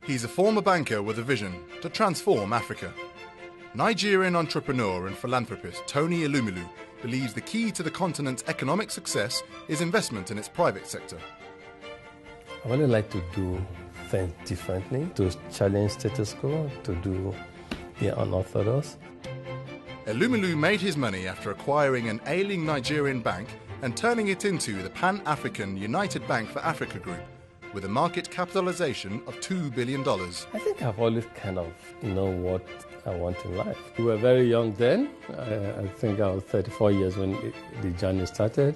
He's a former banker with a vision to transform Africa. Nigerian entrepreneur and philanthropist Tony Elumelu believes the key to the continent's economic success is investment in its private sector. I really like to do things differently, to challenge status quo, to do the unorthodox. Elumelu made his money after acquiring an ailing Nigerian bank and turning it into the Pan-African United Bank for Africa Group, with a market capitalization of $2 billion. I think I've always kind of known what I want in life. We were very young then. I think I was 34 years when the journey started.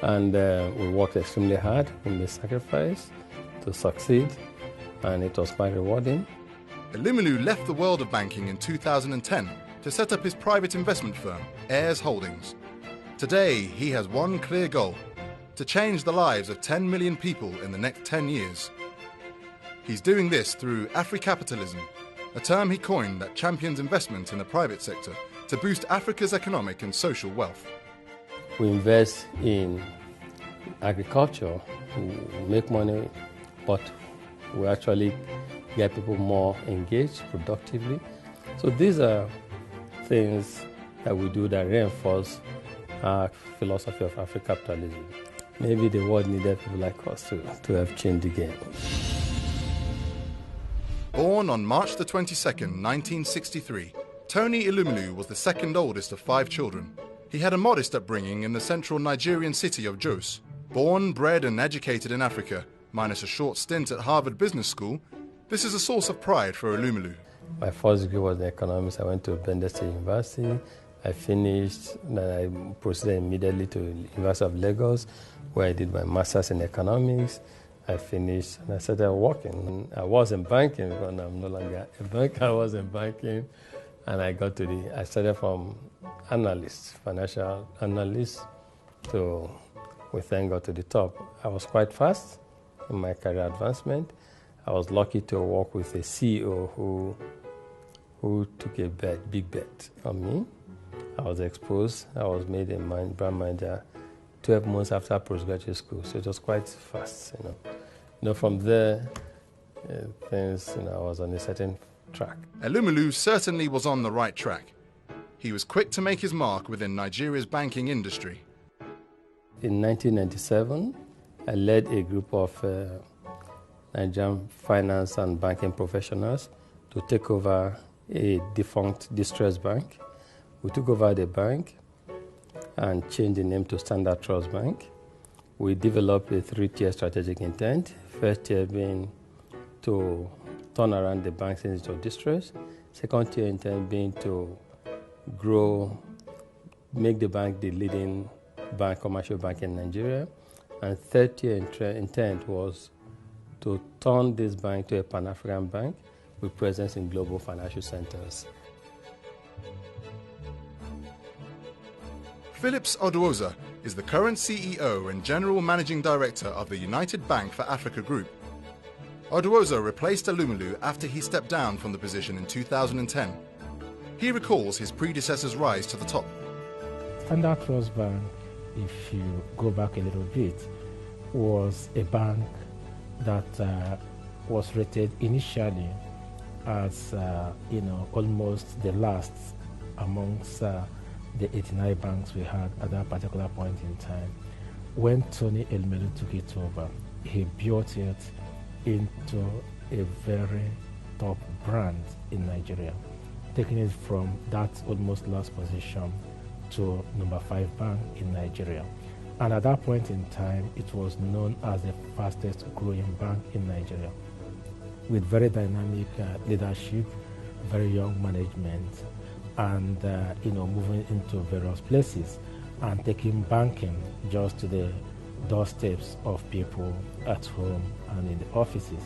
And we worked extremely hard. We made sacrifice to succeed. And it was quite rewarding. Elumelu left the world of banking in 2010 to set up his private investment firm, Heirs Holdings. Today, he has one clear goal: to change the lives of 10 million people in the next 10 years. He's doing this through Africapitalism, a term he coined that champions investment in the private sector to boost Africa's economic and social wealth. We invest in agriculture, we make money, but we actually get people more engaged productively. So these are things that we do that reinforce our philosophy of Africapitalism. Maybe the world needed people like us to have changed the game. Born on March the 22nd, 1963, Tony Elumelu was the second oldest of 5 children. He had a modest upbringing in the central Nigerian city of Jos. Born, bred and educated in Africa, minus a short stint at Harvard Business School, this is a source of pride for Elumelu. My first degree was in economics. I went to Bender State University. I finished, then I proceeded immediately to University of Lagos, where I did my master's in economics. I finished and I started working. I was in banking because I'm no longer a banker. I was in banking, and I started from analyst, financial analyst, to we then got to the top. I was quite fast in my career advancement. I was lucky to work with a CEO who took a big bet on me. I was exposed. I was made a brand manager 12 months after postgraduate school, so it was quite fast. From there, things. I was on a certain track. Elumelu certainly was on the right track. He was quick to make his mark within Nigeria's banking industry. In 1997, I led a group of Nigerian finance and banking professionals to take over a defunct distressed bank. We took over the bank and changed the name to Standard Trust Bank. We developed a 3-tier strategic intent. First tier being to turn around the bank's into distress. Second tier intent being to grow, make the bank the leading bank, commercial bank in Nigeria. And third tier intent was to turn this bank to a Pan-African bank with presence in global financial centers. Phillips Oduoza is the current CEO and General Managing Director of the United Bank for Africa Group. Oduoza replaced Elumelu after he stepped down from the position in 2010. He recalls his predecessor's rise to the top. Standard Trust Bank, if you go back a little bit, was a bank that was rated initially as almost the last amongst the 89 banks we had at that particular point in time. When Tony Elumelu took it over, he built it into a very top brand in Nigeria, taking it from that almost last position to number 5 bank in Nigeria. And at that point in time, it was known as the fastest growing bank in Nigeria, with very dynamic leadership, very young management, and moving into various places and taking banking just to the doorsteps of people at home and in the offices.